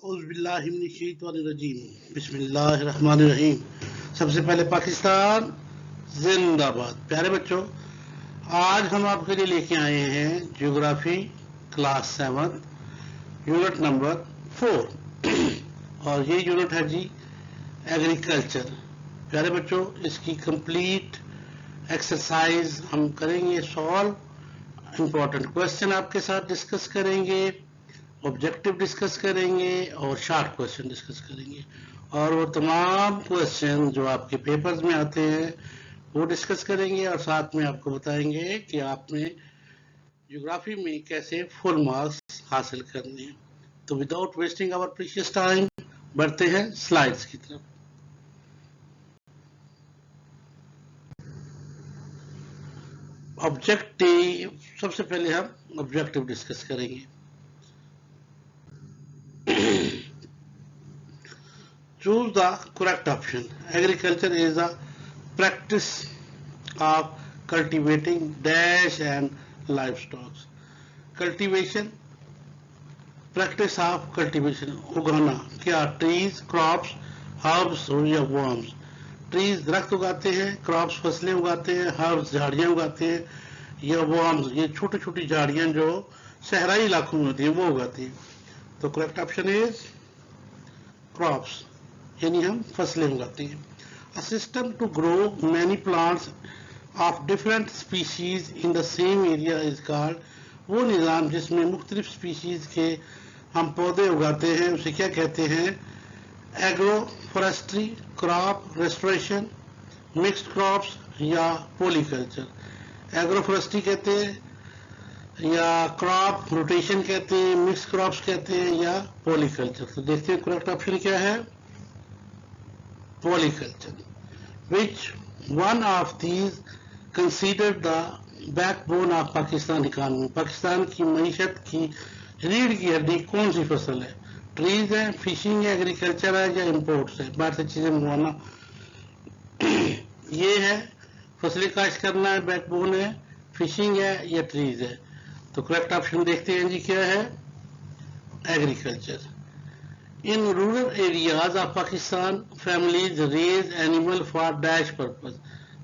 औज़ुबिल्लाहिमिनश्शैतानिर्रजीम बिस्मिल्लाहिर्रहमानिर्रहीम। सबसे पहले पाकिस्तान जिंदाबाद। प्यारे बच्चों, आज हम आपके लिए लेके आए हैं ज्योग्राफी क्लास 7 यूनिट नंबर 4 और ये यूनिट है जी एग्रीकल्चर। प्यारे बच्चों, इसकी कंप्लीट एक्सरसाइज हम करेंगे सॉल्व, इंपॉर्टेंट क्वेश्चन आपके साथ डिस्कस करेंगे, ऑब्जेक्टिव डिस्कस करेंगे और शॉर्ट क्वेश्चन डिस्कस करेंगे और वो तमाम क्वेश्चन जो आपके पेपर्स में आते हैं वो डिस्कस करेंगे और साथ में आपको बताएंगे कि आपने ज्योग्राफी में कैसे फुल मार्क्स हासिल करने हैं। तो without wasting our precious time बढ़ते हैं स्लाइड्स की तरफ। ऑब्जेक्टिव, सबसे पहले हम ऑब्जेक्टिव डिस्कस करेंगे। Choose the correct option. Agriculture is a practice of cultivating dash and livestock. Cultivation, practice of cultivation, उगाना, क्या trees, crops, herbs या worms. Trees दरख्त उगाते हैं, crops फसलें उगाते हैं, herbs झाड़ियाँ उगाते हैं, या worms ये छोटी छोटी झाड़ियाँ जो सहराई इलाकों में होती हैं वो उगाती हैं। तो correct option is crops, यानी हम फसलें उगाते हैं। A system to grow many plants of different species in the same area is called, वो निज़ाम जिसमें मुख्तलिफ स्पीशीज के हम पौधे उगाते हैं उसे क्या कहते हैं? Agro forestry, crop restoration, mixed crops या पॉलीकल्चर। एग्रो फॉरेस्ट्री कहते हैं या क्रॉप रोटेशन कहते हैं, मिक्स क्रॉप्स कहते हैं या पॉलीकल्चर। तो देखते हैं करेक्ट ऑप्शन क्या है। Polyculture. Which one of these considered the backbone of Pakistan economy? Pakistan की मईशत की रीढ़ की हड्डी कौन सी फसल है? ट्रीज है, फिशिंग है, एग्रीकल्चर है या इम्पोर्ट्स है? बाहर से चीजें मंगवाना ये है, फसलें काश्त करना है, बैकबोन है, फिशिंग है या ट्रीज है? तो करेक्ट ऑप्शन देखते हैं जी क्या है, agriculture. In rural areas of Pakistan, families raise animal for dash purpose.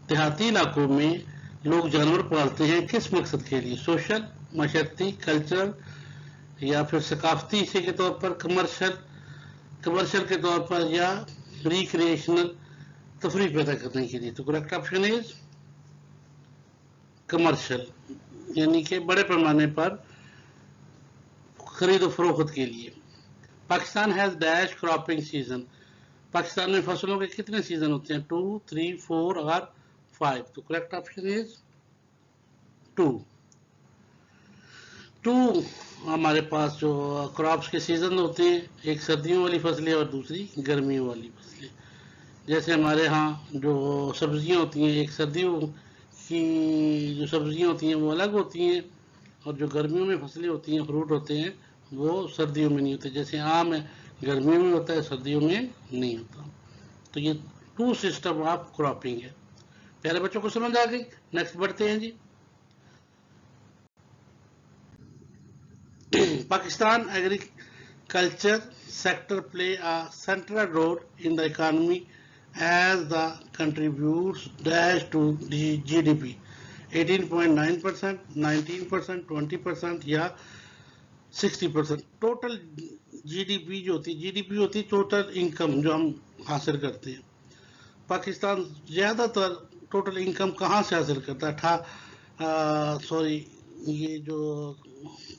देहाती इलाकों में लोग जानवर पालते हैं किस मकसद के लिए? सोशल, मशक्ती, कल्चरल या फिर सकाफती हिस्से के तौर पर, कमर्शियल के तौर पर या रिक्रिएशनल तफरीह पैदा करने के लिए। तो करेक्ट ऑप्शन इज कमर्शियल, यानी कि बड़े पैमाने पर खरीदो फरोख्त के लिए। Pakistan has dash cropping season. Pakistan में फसलों के कितने सीजन होते हैं? 2, 3, 4 और 5। तो करेक्ट ऑप्शन इज 2 हमारे पास जो क्रॉप्स के सीजन होते हैं, एक सर्दियों वाली फसलें और दूसरी गर्मियों वाली फसलें। जैसे हमारे यहाँ जो सब्जियां होती हैं, एक सर्दियों की जो सब्जियां होती हैं वो अलग होती हैं और जो गर्मियों में फसलें होती हैं, फ्रूट होते हैं, वो सर्दियों में नहीं होते। जैसे आम है, गर्मियों में होता है, सर्दियों में नहीं होता। तो ये 2 सिस्टम ऑफ क्रॉपिंग है। प्यारे बच्चों को समझ आ गई? नेक्स्ट बढ़ते हैं जी। Pakistan agriculture sector play a central role in the economy as the contributes dash to GDP 18.9%, 19%, 20% या 60%। टोटल जीडीपी जो होती है, जीडीपी होती है टोटल इनकम जो हम हासिल करते हैं। पाकिस्तान ज़्यादातर टोटल इनकम कहाँ से हासिल करता है? ये जो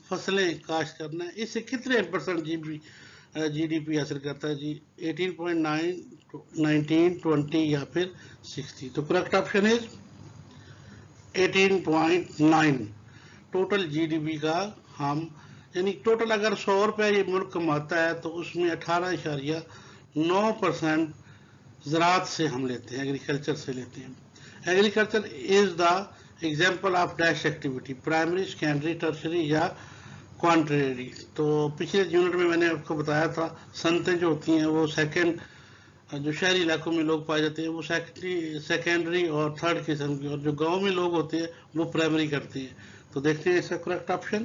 फसलें काश्त करना है, इससे कितने % जीडीपी हासिल करता है जी? 18.9, 19, 20 या फिर 60। तो correct option is 18.9 total GDP का हम, यानी टोटल अगर 100 रुपये ये मुल्क कमाता है तो उसमें 18.9% ज़राअत से हम लेते हैं, एग्रीकल्चर से लेते हैं। Agriculture is the example of dash activity, primary, secondary, tertiary या क्वांटरी। तो पिछले यूनिट में मैंने आपको बताया था सनतें जो होती हैं वो सेकेंड, जो शहरी इलाकों में लोग पाए जाते हैं वो सेकेंडरी और थर्ड किस्म की, और जो गांव में लोग होते हैं वो प्राइमरी करते हैं। तो देखते हैं इसका करेक्ट ऑप्शन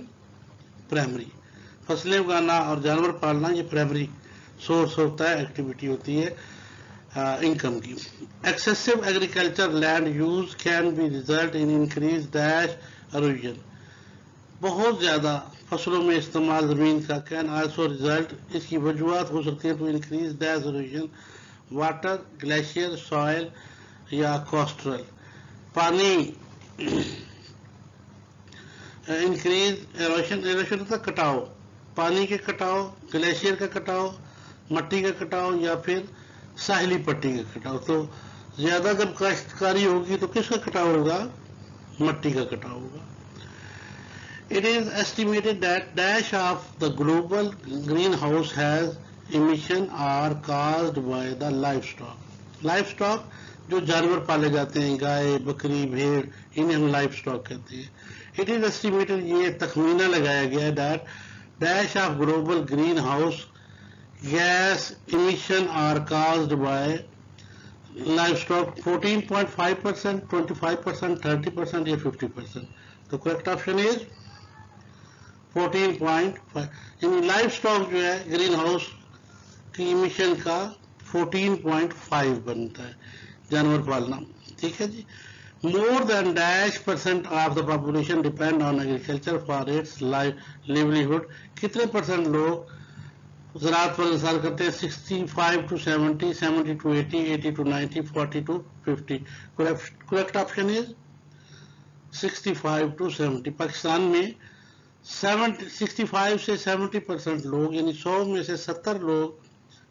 प्राइमरी। फसलें उगाना और जानवर पालना ये प्राइमरी सोर्स होता है, एक्टिविटी होती है इनकम की। Excessive agriculture land use can be result in increase dash erosion। बहुत ज़्यादा फसलों में इस्तेमाल ज़मीन का कैन आल्सो रिजल्ट, इसकी वजूहत हो सकती है to increase dash erosion, water, glacier, soil या कोस्टल। पानी इंक्रीज एरोशन, एरोशन होता है कटाव, पानी के कटाव, ग्लेशियर का कटाव, मट्टी का कटाव या फिर साहिली पट्टी का कटाव। तो ज्यादा जब काश्तकारी होगी तो किसका कटाव होगा? मट्टी का कटाव होगा। It is estimated that dash of the global greenhouse has emission are caused by the livestock. Livestock जो जानवर पाले जाते हैं, गाय, बकरी, भेड़, इन्हें हम लाइवस्टॉक कहते हैं। It is estimated, ये तखमीना लगाया गया है, that dash of global greenhouse gas emission are caused by livestock 14.5%, 25%, 30% या 50%. The correct option is 14.5। यानी लाइव स्टॉक जो है ग्रीन हाउस की इमिशन का 14.5 बनता है, जानवर पालना। ठीक है जी। More than dash % of the population depend on agriculture for its livelihood. कितने % लोग ज़राअत पर इंसार करते हैं? 65 to 70, 70 to 80, 80 to 90, 40 to 50। Correct option is 65 to 70। Pakistan में 65 से 70% लोग, यानी 100 में से 70 लोग,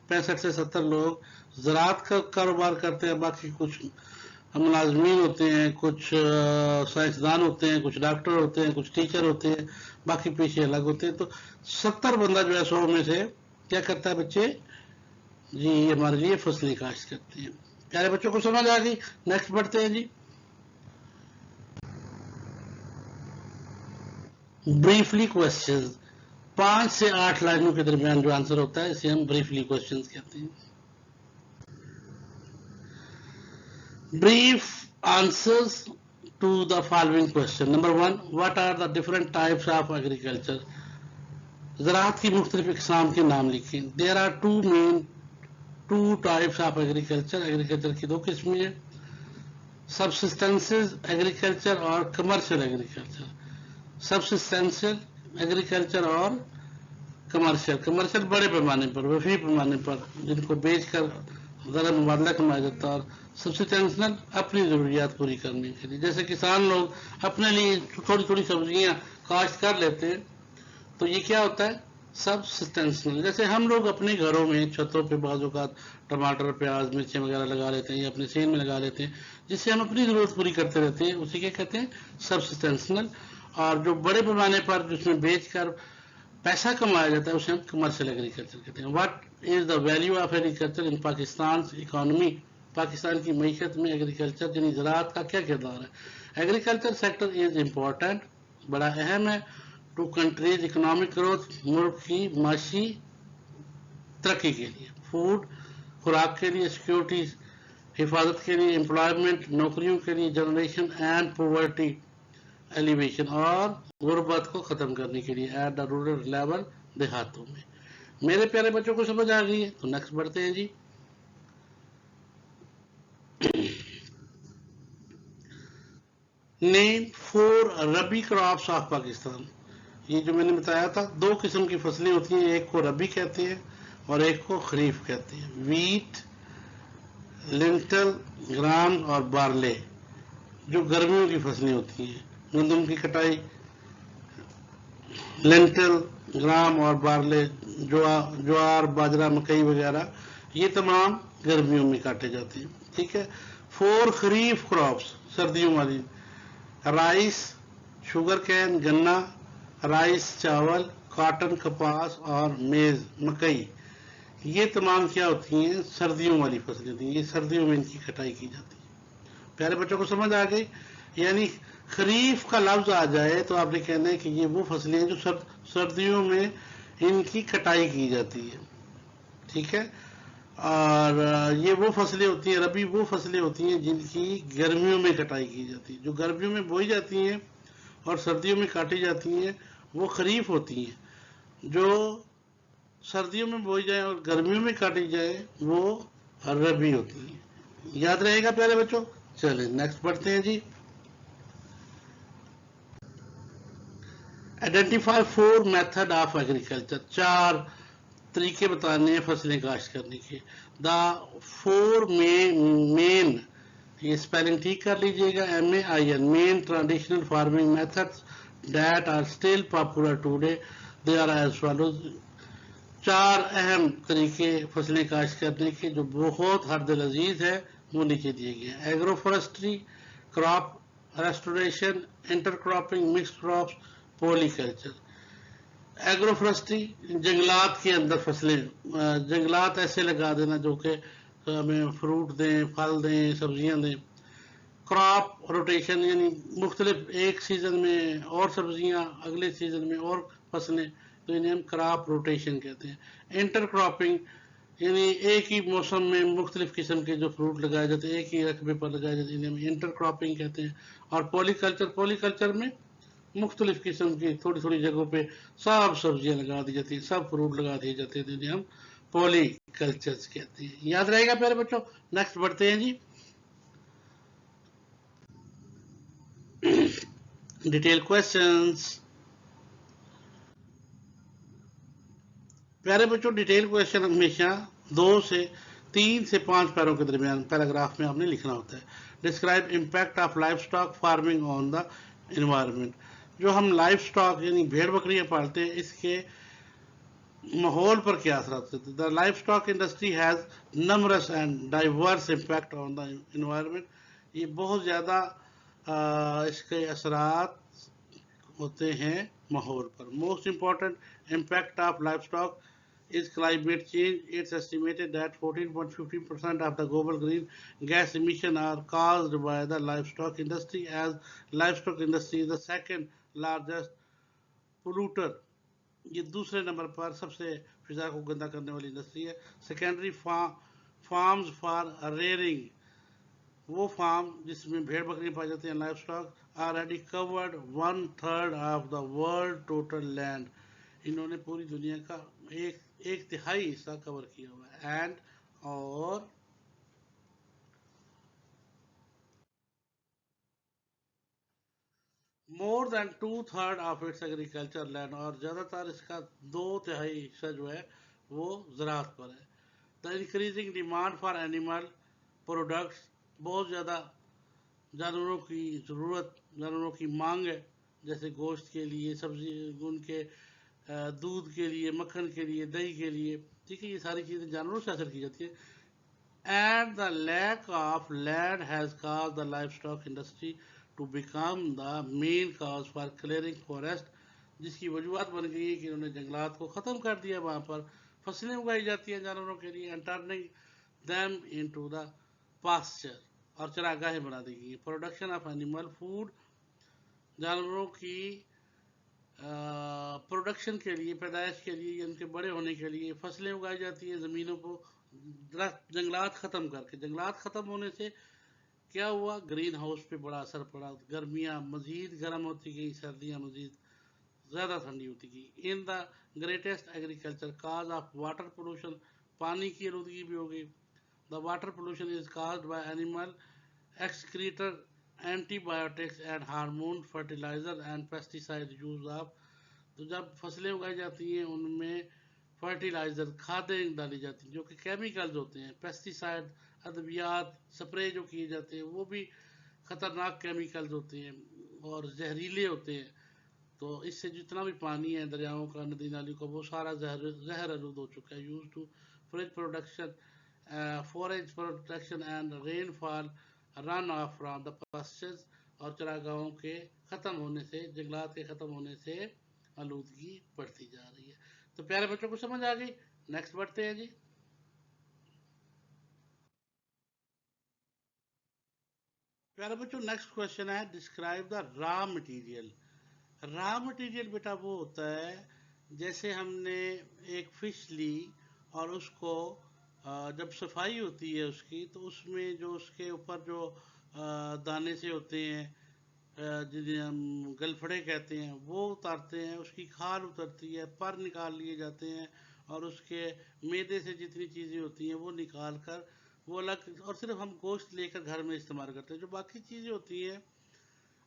65 से 70 लोग ज़राअत का कारोबार करते हैं। बाकी कुछ मुलाजमीन होते हैं, कुछ साइंसदान होते हैं, कुछ डॉक्टर होते हैं, कुछ टीचर होते हैं, बाकी पेशे अलग होते हैं। तो 70 बंदा जो है 100 में से क्या करता है बच्चे जी? हमारे लिए फसलें काश्त करते हैं। प्यारे बच्चों को समझ आ गई? नेक्स्ट बढ़ते हैं जी। ब्रीफली क्वेश्चंस, 5 से 8 लाइनों के दरमियान जो आंसर होता है इसे हम ब्रीफली क्वेश्चंस कहते हैं। Brief answers to the following question. Number 1, what are the different types of agriculture? ज़राअत की मुख्तलिफ इक़साम के नाम लिखें। There are two types of agriculture. Agriculture की 2 किस्में हैं, सबसिस्टेंसेस एग्रीकल्चर और कमर्शियल एग्रीकल्चर। सबसिस्टेंशियल एग्रीकल्चर और कमर्शियल। कमर्शियल बड़े पैमाने पर, वफी पैमाने पर, जिनको बेचकर ज़रा मुबादला कमाया जाता है। और सबसिस्टेंशियल अपनी ज़रूरियात पूरी करने के लिए, जैसे किसान लोग अपने लिए थोड़ी थोड़ी सब्जियां काश्त कर लेते हैं, तो ये क्या होता है? सबसिस्टेंशियल। जैसे हम लोग अपने घरों में छतों पे बाजू का टमाटर, प्याज, मिर्चें वगैरह लगा लेते हैं या अपने सेन में लगा लेते हैं, जिससे हम अपनी ज़रूरत पूरी करते रहते हैं, उसे क्या कहते हैं? सबसिस्टेंशियल। और जो बड़े पैमाने पर जिसमें बेचकर पैसा कमाया जाता है उसे हम कमर्शियल एग्रीकल्चर कहते हैं। What is the value of agriculture in Pakistan economy? Pakistan की मीशत में एग्रीकल्चर यानी ज़राअत का क्या किरदार है? एग्रीकल्चर सेक्टर इज इम्पोर्टेंट, बड़ा अहम है, टू कंट्रीज इकोनॉमिक ग्रोथ, मुल्क की माशी तरक्की के लिए, फूड खुराक के लिए, सिक्योरिटी हिफाजत के लिए, एम्प्लॉयमेंट नौकरियों के लिए, जनरेशन एंड पॉवर्टी एलिवेशन और गुर्बत को ख़त्म करने के लिए एट द रूरल लेवल, देहातों में। मेरे प्यारे बच्चों को समझ आ गई है? तो नेक्स्ट बढ़ते हैं जी। Name 4 rabi crops of Pakistan. ये जो मैंने बताया था 2 किस्म की फसलें होती हैं, एक को रबी कहते हैं और एक को खरीफ कहते हैं। वीट, लिंटल, ग्राम और बारले जो गर्मियों की फसलें होती हैं। गंदम की कटाई, लेंटल, ग्राम और बारले, ज्वार, बाजरा, मकई वगैरह, ये तमाम गर्मियों में काटे जाते हैं। ठीक है। 4 खरीफ क्रॉप्स, सर्दियों वाली, राइस, शुगर कैन, गन्ना, राइस चावल, कॉटन कपास और मेज मकई, ये तमाम क्या होती हैं? सर्दियों वाली फसलें होती हैं। ये सर्दियों में इनकी कटाई की जाती है। प्यारे बच्चों को समझ आ गई? यानी खरीफ का लफ्ज आ जाए तो आपने कहना है कि ये वो फसलें हैं जो सर्दियों में इनकी कटाई की जाती है। ठीक है। और ये वो फसलें होती हैं, रबी वो फसलें होती हैं जिनकी गर्मियों में कटाई की जाती है। जो गर्मियों में बोई जाती हैं और सर्दियों में काटी जाती हैं वो खरीफ होती हैं। जो सर्दियों में बोई जाए और गर्मियों में काटी जाए वो रबी होती है। याद रहेगा प्यारे बच्चों। चलिए नेक्स्ट पढ़ते हैं जी। आइडेंटिफाई 4 मेथड ऑफ एग्रीकल्चर, 4 तरीके बताने हैं फसलें काश्त करने के। द 4 मेन, ये स्पेलिंग ठीक कर लीजिएगा, MAIN, main traditional farming methods that are still popular today, they are as follows. 4 अहम तरीके फसलें काश्त करने के जो बहुत हर दिल अजीज है, वो नीचे दिए गए हैं। Agro forestry, crop restoration, intercropping, mixed crops, polyculture. Agro forestry, जंगलात के अंदर फसलें, जंगलात ऐसे लगा देना जो कि हमें फ्रूट दें, फल दें, सब्जियां दें। क्रॉप रोटेशन यानी मुख्तलिफ एक सीज़न में और सब्जियां, अगले सीज़न में और फसलें, तो इन्हें हम क्रॉप रोटेशन कहते हैं। इंटर क्रॉपिंग यानी एक ही मौसम में मुख्तलिफ किस्म के जो फ्रूट लगाए जाते हैं, एक ही रकबे पर लगाए जाते हैं, इन्हें हम इंटर क्रॉपिंग कहते हैं। और पॉलीकल्चर, पॉलीकल्चर में मुख्तलिफ किस्म की थोड़ी थोड़ी जगहों पे सब सब्जियां लगा दी जाती हैं, सब फ्रूट लगा दिए जाते हैं, जिन्हें हम पॉलीकल्चर कहते हैं। याद रहेगा प्यारे बच्चों। नेक्स्ट बढ़ते हैं जी। Detail questions. प्यारे बच्चों, डिटेल क्वेश्चन हमेशा 3 से 5 पैरों के दरमियान पैराग्राफ में आपने लिखना होता है। Describe impact of life stock farming on the environment. जो हम लाइफ स्टॉक यानी भेड़ बकरियां पालते हैं, इसके माहौल पर क्या असर होते हैं। The life stock industry has numerous and diverse impact on the environment. ये बहुत ज़्यादा इसके असरात होते हैं माहौल पर। Most important impact of livestock is climate change. It's estimated that 14.15% of the global green gas emission are caused by the livestock industry, as livestock industry is the second largest polluter. ये दूसरे number पर सबसे फिजा को गंदा करने वाली industry है। Secondary farms for rearing, वो फार्म जिसमें भेड़ बकरी पाई जाती हैं, life stock, already covered 1/3 of the world total land. इन्होंने पूरी दुनिया का एक तिहाई हिस्सा कवर किया हुआ है। एंड और more than 2/3 of its agriculture land, और ज़्यादातर इसका 2/3 हिस्सा जो है वो ज़राअत पर है। The increasing demand for animal products, बहुत ज़्यादा जानवरों की ज़रूरत, जानवरों की मांग है, जैसे गोश्त के लिए, सब्जी, उनके दूध के लिए, मक्खन के लिए, दही के लिए, ठीक है, ये सारी चीज़ें जानवरों से हासिल की जाती है। And the lack of land has caused the life stock industry to become the main cause for clearing forest, जिसकी वजूहत बन गई है कि उन्होंने जंगलात को ख़त्म कर दिया, वहाँ पर फसलें उगाई जाती हैं जानवरों के लिए, and turning them into the pasture, और चरागाहें बना दी गई। प्रोडक्शन ऑफ एनिमल फूड, जानवरों की प्रोडक्शन के लिए, पैदाइश के लिए, उनके बड़े होने के लिए फसलें उगाई जाती हैं ज़मीनों को जंगलात ख़त्म करके। जंगलात ख़त्म होने से क्या हुआ, ग्रीन हाउस पे बड़ा असर पड़ा, गर्मियाँ मज़ीद गर्म होती गई, सर्दियाँ मज़ीद ज़्यादा ठंडी होती गई। In the greatest agriculture cause of water pollution, पानी की आलूदगी भी हो गई। The water pollution is caused by animal excretor, antibiotics and hormone, fertiliser and pesticide use of. तो जब फसलें उगाई जाती हैं उनमें फर्टिलाइजर, खादें डाली जाती हैं जो कि केमिकल्स होते हैं, पेस्टिसाइड, अद्वियात, स्प्रे जो किए जाते हैं वो भी खतरनाक केमिकल्स होते हैं और जहरीले होते हैं। तो इससे जितना भी पानी है दरियाओं का, नदी नालियों का, वो सारा जहर आलूद हो चुका है। Use to forage production and rainfall run off from the pastures, और चरागाहों के ख़त्म होने से, जंगलात के ख़त्म होने से आलूदगी बढ़ती जा रही है। तो प्यारे बच्चों को समझ आ गई। नेक्स्ट बढ़ते हैं जी। प्यारे बच्चों, नेक्स्ट क्वेश्चन है describe the raw material. Raw material बेटा वो होता है जैसे हमने एक फिश ली और उसको जब सफाई होती है उसकी, तो उसमें जो उसके ऊपर जो दाने से होते हैं, जिन्हें हम गलफड़े कहते हैं, वो उतारते हैं, उसकी खाल उतरती है, पर निकाल लिए जाते हैं और उसके मैदे से जितनी चीज़ें होती हैं वो निकाल कर वो अलग, और सिर्फ हम गोश्त लेकर घर में इस्तेमाल करते हैं। जो बाकी चीज़ें होती हैं,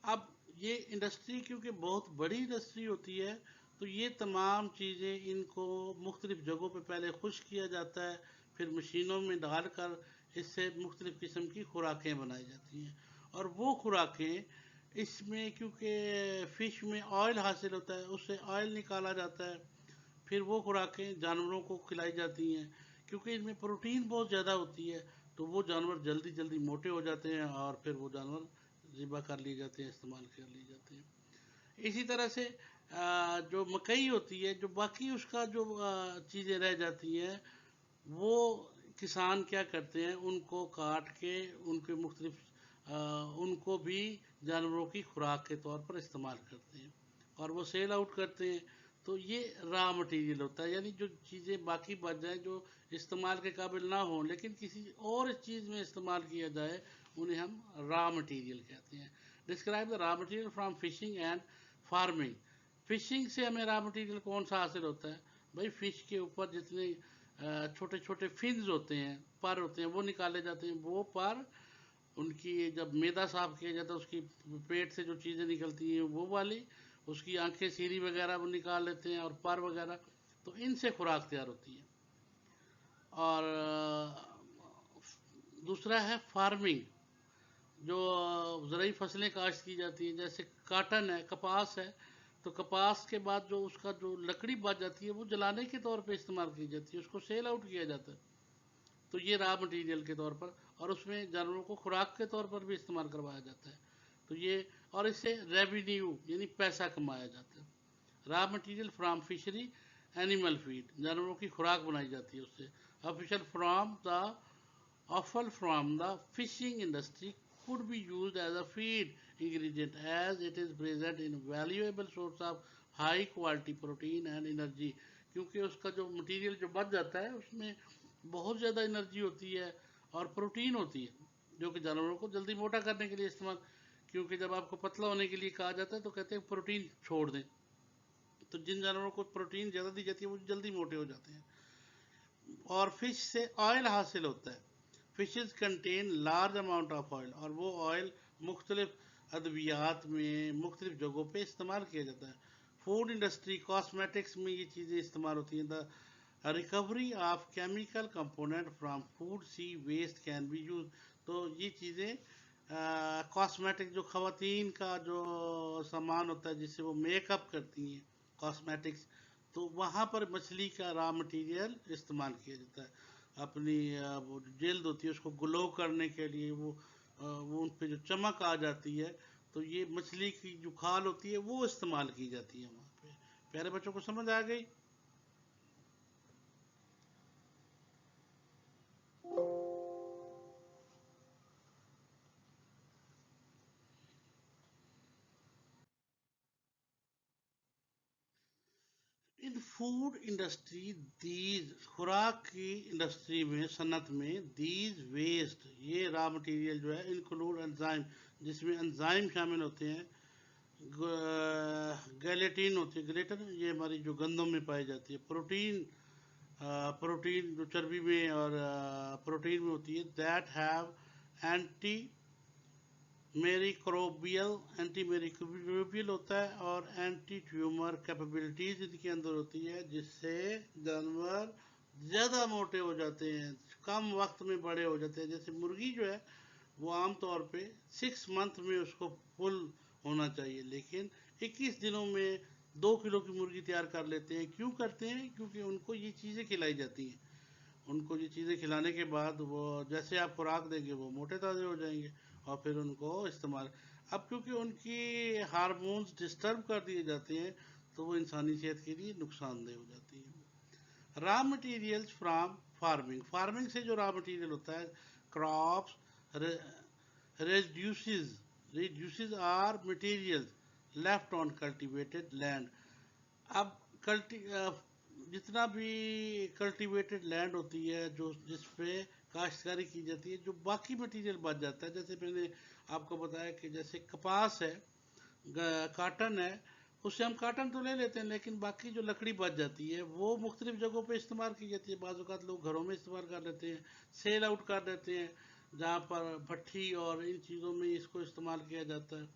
अब ये इंडस्ट्री क्योंकि बहुत बड़ी इंडस्ट्री होती है, तो ये तमाम चीज़ें इनको मुख्तलिफ़ जगहों पे पहले खुश्क किया जाता है, फिर मशीनों में डालकर इससे मुख्तलिफ़ किस्म की खुराकें बनाई जाती हैं। और वो खुराकें इसमें क्योंकि फ़िश में ऑयल हासिल होता है, उससे ऑयल निकाला जाता है, फिर वो खुराकें जानवरों को खिलाई जाती हैं। क्योंकि इनमें प्रोटीन बहुत ज़्यादा होती है, तो वो जानवर जल्दी जल्दी मोटे हो जाते हैं और फिर वो जानवर ज़िबा कर लिए जाते हैं, इस्तेमाल कर लिए जाते हैं। इसी तरह से जो मकई होती है, जो बाकी उसका जो चीज़ें रह जाती हैं, वो किसान क्या करते हैं, उनको काट के उनके मुख्तलिफ उनको भी जानवरों की खुराक के तौर पर इस्तेमाल करते हैं और वो सेल आउट करते हैं। तो ये रॉ मटेरियल होता है, यानी जो चीज़ें बाकी बच जाएं, जो इस्तेमाल के काबिल ना हों लेकिन किसी और चीज़ में इस्तेमाल किया जाए, उन्हें हम रॉ मटेरियल कहते हैं। Describe the raw material from fishing and farming. Fishing से हमें रॉ मटेरियल कौन सा हासिल होता है? भाई फिश के ऊपर जितने छोटे छोटे फिन्स होते हैं, पर होते हैं, वो निकाले जाते हैं। वो पर उनकी जब मैदा साफ किया जाता है, उसकी पेट से जो चीज़ें निकलती हैं वो वाली, उसकी आंखें सीरी वगैरह वो निकाल लेते हैं और पर वगैरह, तो इनसे खुराक तैयार होती है। और दूसरा है फार्मिंग, जो ज़रूरी फसलें काश्त की जाती हैं, जैसे काटन है, कपास है, तो कपास के बाद जो उसका जो लकड़ी बच जाती है वो जलाने के तौर पे इस्तेमाल की जाती है, उसको सेल आउट किया जाता है। तो ये रॉ मटेरियल के तौर पर, और उसमें जानवरों को खुराक के तौर पर भी इस्तेमाल करवाया जाता है। तो ये, और इससे रेवेन्यू यानी पैसा कमाया जाता है। Raw material from fishery animal feed, जानवरों की खुराक बनाई जाती है उससे। Official from the offal from the fishing industry could be used as a feed ingredient as it is present in valuable source of high quality protein and energy। क्योंकि उसका जो मटेरियल जो बच जाता है उसमें बहुत ज़्यादा एनर्जी होती है और प्रोटीन होती है, जो कि जानवरों को जल्दी मोटा करने के लिए इस्तेमाल। क्योंकि जब आपको पतला होने के लिए कहा जाता है तो कहते हैं प्रोटीन छोड़ दें, तो जिन जानवरों को प्रोटीन ज़्यादा दी जाती है वो जल्दी मोटे हो जाते हैं। और फिश से ऑयल हासिल होता है। Fishes contain large amount of oil, और वो ऑयल मुख्तलिफ अद्वियात में मुख्तलिफ जगहों पे इस्तेमाल किया जाता है। फूड इंडस्ट्री, कॉस्मेटिक्स में ये चीज़ें इस्तेमाल होती हैं। The recovery of chemical component from food sea waste can be use. तो ये चीज़ें कॉस्मेटिक, जो खवातीन का जो सामान होता है जिससे वो मेकअप करती हैं, कॉस्मेटिक्स, तो वहाँ पर मछली का रॉ मटेरियल इस्तेमाल किया जाता है। अपनी वो जल्द होती है उसको ग्लो करने के लिए, वो उन पे जो चमक आ जाती है, तो ये मछली की जो खाल होती है वो इस्तेमाल की जाती है वहाँ पे। प्यारे बच्चों को समझ आ गई? इन फूड इंडस्ट्री, दीज खुराक की इंडस्ट्री में, सनत में, दीज वेस्ट, ये रॉ मटेरियल जो है, इंक्लूड एंजाइम, जिसमें एंजाइम शामिल होते हैं। गैलेटिन होती है, गलेटन, ये हमारी जो गंदम में पाई जाती है। प्रोटीन, प्रोटीन जो चर्बी में और प्रोटीन में होती है। दैट हैव एंटी मेरिक्रोबियल, एंटी मेरिक्रोबियल होता है, और एंटी ट्यूमर कैपेबिलिटीज इनके अंदर होती है, जिससे जानवर ज़्यादा मोटे हो जाते हैं, कम वक्त में बड़े हो जाते हैं। जैसे मुर्गी जो है वो आमतौर पे 6 मंथ में उसको फुल होना चाहिए, लेकिन 21 दिनों में 2 किलो की मुर्गी तैयार कर लेते हैं। क्यों करते हैं? क्योंकि उनको ये चीज़ें खिलाई जाती हैं। उनको ये चीज़ें खिलाने के बाद वो जैसे आप खुराक देंगे वो मोटे ताज़े हो जाएंगे और फिर उनको इस्तेमाल। अब क्योंकि उनकी हार्मोन्स डिस्टर्ब कर दिए जाते हैं, तो वो इंसानी सेहत के लिए नुकसानदेह हो जाती है। Raw materials from farming, farming से जो रॉ मटेरियल होता है, crops, reduces, reduces are materials left on cultivated land। अब कल्टी जितना भी कल्टीवेटेड लैंड होती है, जो जिस पे काश्तकारी की जाती है, जो बाकी मटेरियल बच जाता है, जैसे मैंने आपको बताया कि जैसे कपास है, काटन है, उससे हम काटन तो ले लेते हैं, लेकिन बाकी जो लकड़ी बच जाती है वो मुख्तलिफ जगहों पे इस्तेमाल की जाती है। बाज़ औक़ात लोग घरों में इस्तेमाल कर लेते हैं, सेल आउट कर देते हैं, जहाँ पर भट्ठी और इन चीज़ों में इसको इस्तेमाल किया जाता है,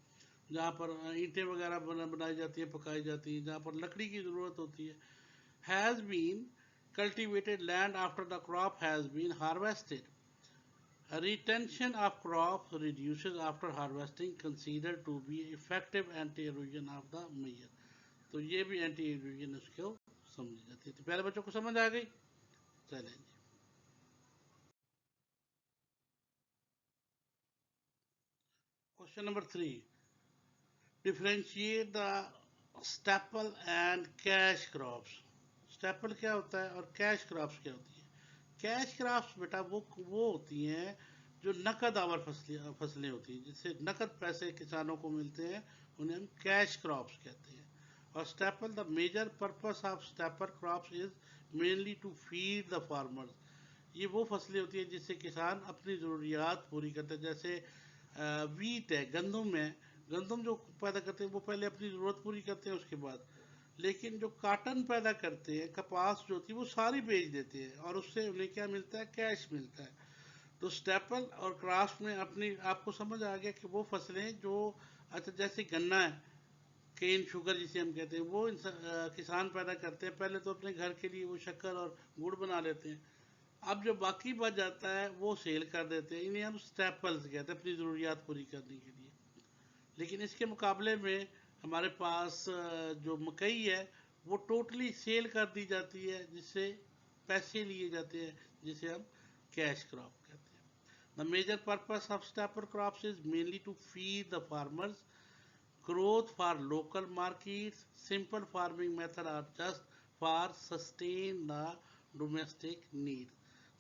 जहाँ पर ईंटें वगैरह बनाई जाती हैं, पकाई जाती हैं, जहाँ पर लकड़ी की ज़रूरत होती है। Has been cultivated land after the crop has been harvested. Retention of crop reduces after harvesting, considered to be effective anti-erosion of the measure. तो ये भी एंटी इरोजन उसको समझी जाती है। तो प्यारे बच्चों को समझ आ गई। चलें जी, question number 3, differentiate the staple and cash crops. Staple क्या होता है और कैश क्रॉप्स क्या होती है? कैश क्रॉप्स बेटा वो होती हैं जो नकद आवर फसलें होती हैं, जिससे नकद पैसे किसानों को मिलते हैं, उन्हें हम कैश क्रॉप्स कहते हैं। और staple, the major purpose of staple crops is mainly to feed the farmers. ये वो फसलें होती हैं जिससे किसान अपनी ज़रूरियात पूरी करते हैं। जैसे वीट है, गंदम है, गंदम जो पैदा करते हैं वो पहले अपनी ज़रूरत पूरी करते हैं उसके बाद, लेकिन जो काटन पैदा करते हैं, कपास जो होती है, वो सारी बेच देते हैं और उससे उन्हें क्या मिलता है? कैश मिलता है। तो स्टेपल और क्रॉप्स में अपनी आपको समझ आ गया कि वो फसलें जो, अच्छा जैसे गन्ना है, केन शुगर जिसे हम कहते हैं, वो किसान पैदा करते हैं। पहले तो अपने घर के लिए वो शक्कर और गुड़ बना लेते हैं, अब जो बाकी बच जाता है वो सेल कर देते हैं। इन्हें हम स्टेपल्स कहते हैं, अपनी ज़रूरियात पूरी करने के लिए। लेकिन इसके मुकाबले में हमारे पास जो मकई है वो टोटली सेल कर दी जाती है, जिससे पैसे लिए जाते हैं, जिसे हम कैश क्रॉप कहते हैं। The major purpose of staple crops is mainly to feed the farmers, growth for local markets, simple farming method are just for sustain the domestic need.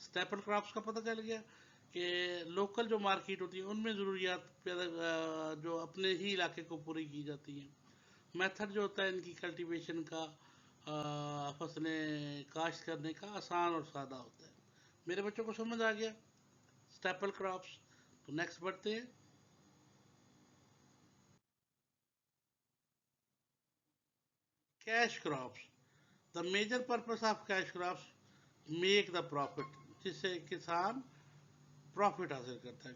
Staple crops का पता चल गया कि लोकल जो market होती है उनमें ज़रूरियात जो अपने ही इलाके को पूरी की जाती हैं। मेथड जो होता है इनकी कल्टीवेशन का, फसलें काश्त करने का आसान और सादा होता है। मेरे बच्चों को समझ आ गया स्टेपल क्रॉप्स। तो नेक्स्ट बढ़ते हैं। Cash crops, the major purpose of cash crops make the profit, जिससे किसान प्रॉफिट हासिल करता है।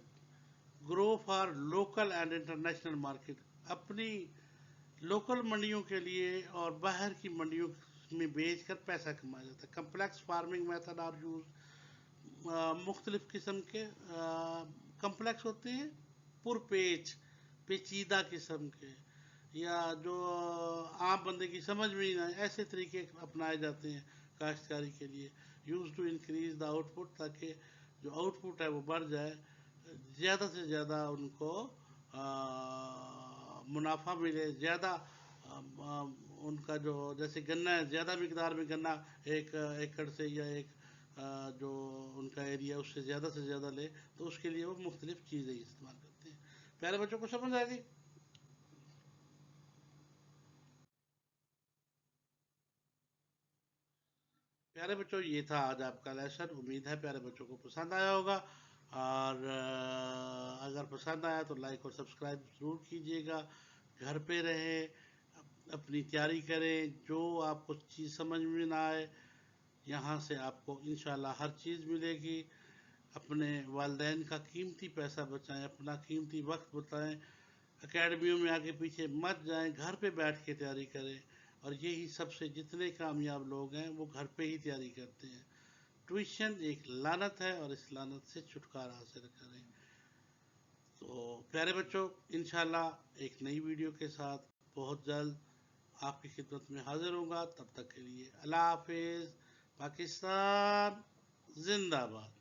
Grow for local and international market, अपनी लोकल मंडियों के लिए और बाहर की मंडियों में बेचकर पैसा कमाया जाता है। Complex farming method are use, मुख्तलिफ किस्म के कम्प्लेक्स होते हैं, पुरपेच, पेचीदा किस्म के, या जो आम बंदे की समझ में ही ना आए, ऐसे तरीके अपनाए जाते हैं काश्तकारी के लिए। Use to increase the output, ताकि जो आउटपुट है वो बढ़ जाए, ज़्यादा से ज़्यादा उनको मुनाफा मिले, ज़्यादा उनका जो, जैसे गन्ना है, ज़्यादा मिकदार में गन्ना एक एकड़ से या एक जो उनका एरिया उससे ज़्यादा से ज़्यादा ले, तो उसके लिए वो मुख्तलिफ चीज़ें इस्तेमाल करते हैं। प्यारे बच्चों को समझ आ गई? प्यारे बच्चों, ये था आज आपका लेसन। उम्मीद है प्यारे बच्चों को पसंद आया होगा, और अगर पसंद आया तो लाइक और सब्सक्राइब ज़रूर कीजिएगा। घर पे रहें, अपनी तैयारी करें, जो आपको चीज़ समझ में ना आए यहाँ से आपको इंशाल्लाह हर चीज़ मिलेगी। अपने वालिदैन का कीमती पैसा बचाएं, अपना कीमती वक्त बताएं, एकेडमियों में आगे पीछे मत जाएं, घर पे बैठ के तैयारी करें। और यही सबसे, जितने कामयाब लोग हैं वो घर पे ही तैयारी करते हैं। ट्यूशन एक लानत है और इस लानत से छुटकारा हासिल करें। तो प्यारे बच्चों, इंशाल्लाह एक नई वीडियो के साथ बहुत जल्द आपकी खिदमत में हाजिर होगा। तब तक के लिए अल्लाह हाफिज़। पाकिस्तान जिंदाबाद।